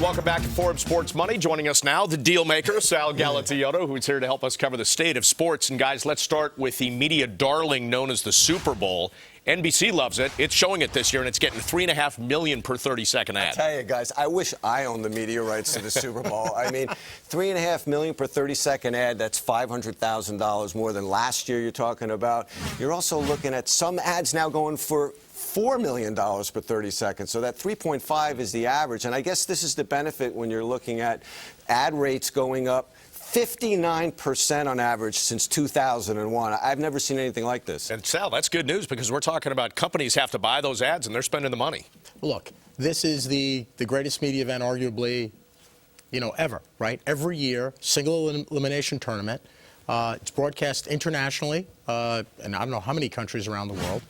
welcome back to Forbes Sports Money. Joining us now, the Dealmaker Sal Galatioto, who's here to help us cover the state of sports. And guys, let's start with the media darling known as the Super Bowl. NBC loves it. It's showing it this year, and it's getting $3.5 million per 30-second ad. I tell you, guys, I wish I owned the media rights to the Super Bowl. I mean, $3.5 million per 30-second ad, that's $500,000 more than last year you're talking about. You're also looking at some ads now going for $4 million per 30 seconds. So that 3.5 is the average. And I guess this is the benefit when you're looking at ad rates going up 59% on average since 2001. I've never seen anything like this. And Sal, that's good news because we're talking about companies have to buy those ads and they're spending the money. Look, this is the greatest media event arguably, ever, right? Every year, single elimination tournament. It's broadcast internationally, and I don't know how many countries around the world.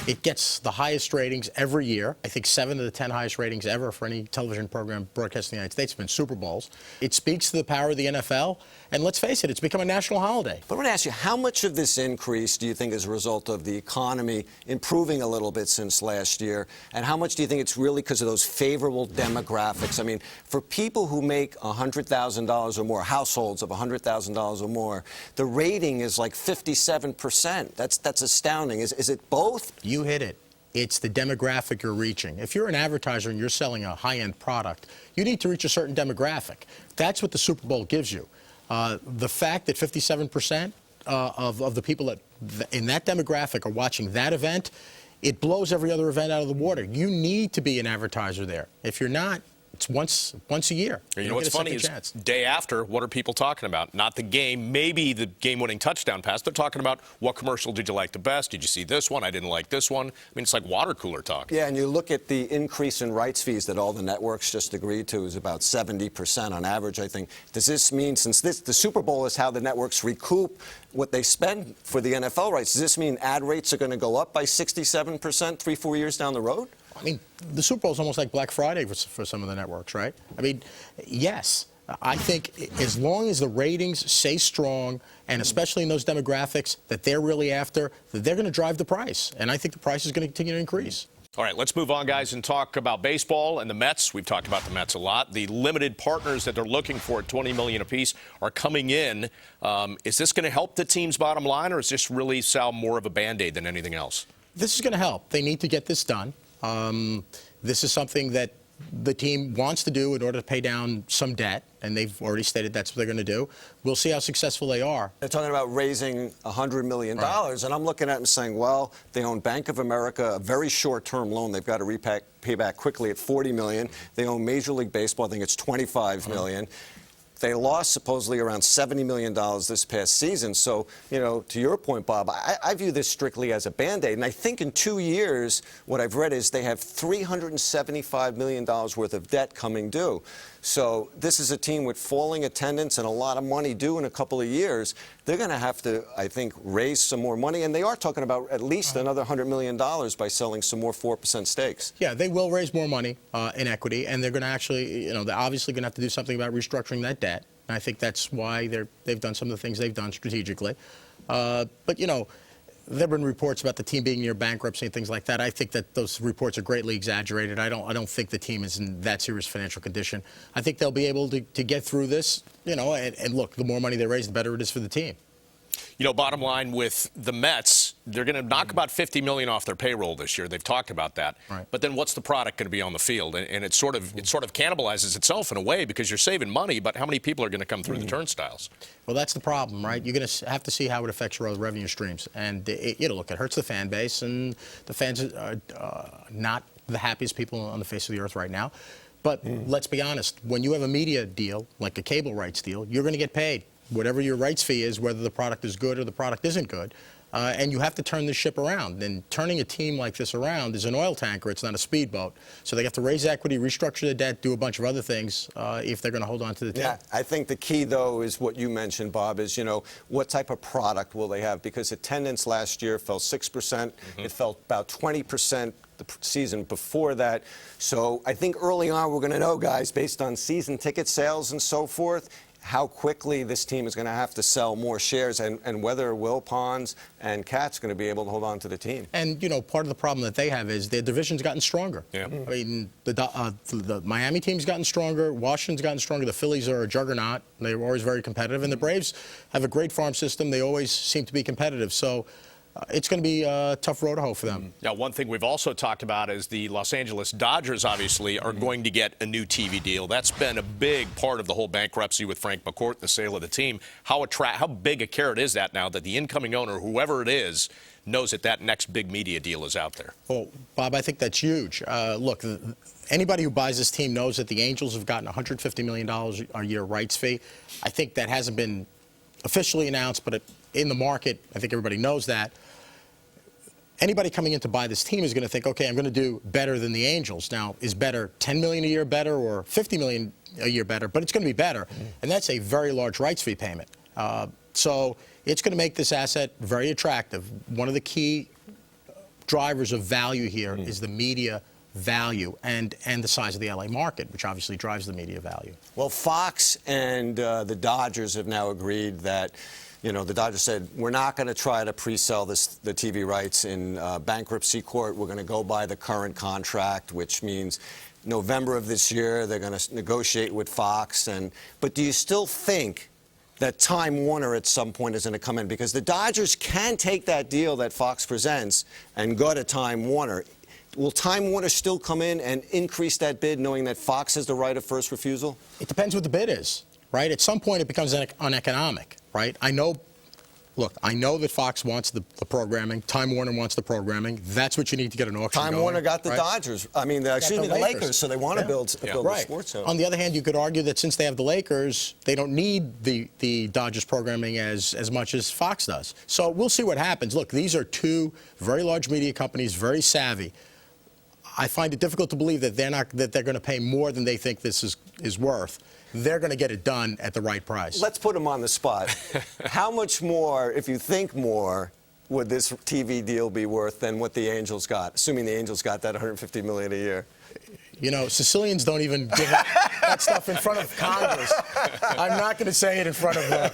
It gets the highest ratings every year. I think 7 of the 10 highest ratings ever for any television program broadcast in the United States have been Super Bowls. It speaks to the power of the NFL, and let's face it, it's become a national holiday. But I want to ask you, how much of this increase do you think is a result of the economy improving a little bit since last year, and how much do you think it's really because of those favorable demographics? I mean, for people who make $100,000 or more, households of $100,000 or more, the rating is like 57%. That's astounding. Is it both? You hit it. It's the demographic you're reaching. If you're an advertiser and you're selling a high-end product, you need to reach a certain demographic. That's what the Super Bowl gives you. The fact that 57% of the people in that demographic are watching that event, it blows every other event out of the water. You need to be an advertiser there. If you're not, it's once a year. You know what's funny is day after, what are people talking about? Not the game, maybe the game-winning touchdown pass. They're talking about what commercial did you like the best? Did you see this one? I didn't like this one. I mean, it's like water cooler talk. Yeah, and you look at the increase in rights fees that all the networks just agreed to is about 70% on average, I think. Does this mean, since the Super Bowl is how the networks recoup what they spend for the NFL rights, does this mean ad rates are going to go up by 67% 3-4 years down the road? I mean, the Super Bowl is almost like Black Friday for some of the networks, right? I mean, yes. I think as long as the ratings stay strong, and especially in those demographics that they're really after, that they're going to drive the price. And I think the price is going to continue to increase. All right, let's move on, guys, and talk about baseball and the Mets. We've talked about the Mets a lot. The limited partners that they're looking for at $20 million apiece are coming in. Is this going to help the team's bottom line, or is this really, Sal, more of a Band-Aid than anything else? This is going to help. They need to get this done. This is something that the team wants to do in order to pay down some debt, and they've already stated that's what they're going to do. We'll see how successful they are. They're talking about raising $100 million, right. And I'm looking at them saying, well, they own Bank of America, a very short-term loan they've got to pay back quickly at $40 million. They own Major League Baseball, I think it's $25 million. They lost supposedly around $70 million this past season. So, to your point, Bob, I view this strictly as a Band-Aid. And I think in 2 years, what I've read is they have $375 million worth of debt coming due. So this is a team with falling attendance and a lot of money due in a couple of years. They're going to have to, I think, raise some more money. And they are talking about at least another $100 million by selling some more 4% stakes. Yeah, they will raise more money in equity. And they're going to actually, they're obviously going to have to do something about restructuring that debt. And I think that's why they've done some of the things they've done strategically. But, there have been reports about the team being near bankruptcy and things like that. I think that those reports are greatly exaggerated. I don't think the team is in that serious financial condition. I think they'll be able to get through this, and look, the more money they raise, the better it is for the team. Bottom line with the Mets, they're going to knock about $50 million off their payroll this year. They've talked about that. Right. But then what's the product going to be on the field? And it sort of cannibalizes itself in a way because you're saving money, but how many people are going to come through the turnstiles? Well, that's the problem, right? You're going to have to see how it affects your other revenue streams. And, look, it hurts the fan base, and the fans are not the happiest people on the face of the earth right now. But let's be honest, when you have a media deal, like a cable rights deal, you're going to get paid whatever your rights fee is, whether the product is good or the product isn't good. And you have to turn this ship around. And turning a team like this around is an oil tanker. It's not a speedboat. So they have to raise equity, restructure the debt, do a bunch of other things if they're going to hold on to the team. Yeah, I think the key, though, is what you mentioned, Bob, is, what type of product will they have? Because attendance last year fell 6%. It fell about 20% the season before that. So I think early on we're going to know, guys, based on season ticket sales and so forth, how quickly this team is going to have to sell more shares and whether Will Pons and Kat's going to be able to hold on to the team. And, part of the problem that they have is their division's gotten stronger. Yeah. I mean, the Miami team's gotten stronger. Washington's gotten stronger. The Phillies are a juggernaut. They were always very competitive. And the Braves have a great farm system. They always seem to be competitive. So it's going to be a tough road to hoe for them. Now, one thing we've also talked about is the Los Angeles Dodgers, obviously, are going to get a new TV deal. That's been a big part of the whole bankruptcy with Frank McCourt, the sale of the team. How big a carrot is that now that the incoming owner, whoever it is, knows that next big media deal is out there? Well, Bob, I think that's huge. Look, anybody who buys this team knows that the Angels have gotten $150 million a year rights fee. I think that hasn't been officially announced, but in the market, I think everybody knows that. Anybody coming in to buy this team is going to think, okay, I'm going to do better than the Angels. Now, is better $10 million a year better or $50 million a year better? But it's going to be better, and that's a very large rights fee payment. So it's going to make this asset very attractive. One of the key drivers of value here is the media value and the size of the LA market, which obviously drives the media value. Well, Fox and the Dodgers have now agreed that, the Dodgers said, we're not going to try to pre-sell the TV rights in bankruptcy court. We're going to go by the current contract, which means November of this year they're going to negotiate with Fox. But do you still think that Time Warner at some point is going to come in? Because the Dodgers can take that deal that Fox presents and go to Time Warner. Will Time Warner still come in and increase that bid, knowing that Fox has the right of first refusal? It depends what the bid is, right? At some point, it becomes uneconomic, right? I know that Fox wants the programming. Time Warner wants the programming. That's what you need to get an auction Time going, Warner got the right? Dodgers. I mean, the Lakers, so they want to build a right. sports show. On the other hand, you could argue that since they have the Lakers, they don't need the Dodgers programming as much as Fox does. So we'll see what happens. Look, these are two very large media companies, very savvy. I find it difficult to believe that they're going to pay more than they think this is worth. They're going to get it done at the right price. Let's put them on the spot. How much more, if you think more, would this TV deal be worth than what the Angels got, assuming the Angels got that $150 million a year? Sicilians don't even give that stuff in front of Congress. I'm not going to say it in front of a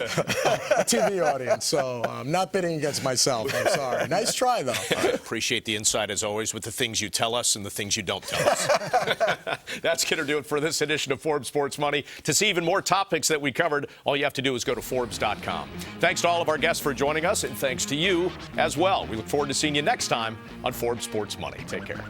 TV audience, so I'm not bidding against myself. I'm sorry. Nice try, though. Appreciate the insight, as always, with the things you tell us and the things you don't tell us. That's going to do it for this edition of Forbes Sports Money. To see even more topics that we covered, all you have to do is go to Forbes.com. Thanks to all of our guests for joining us, and thanks to you as well. We look forward to seeing you next time on Forbes Sports Money. Take care.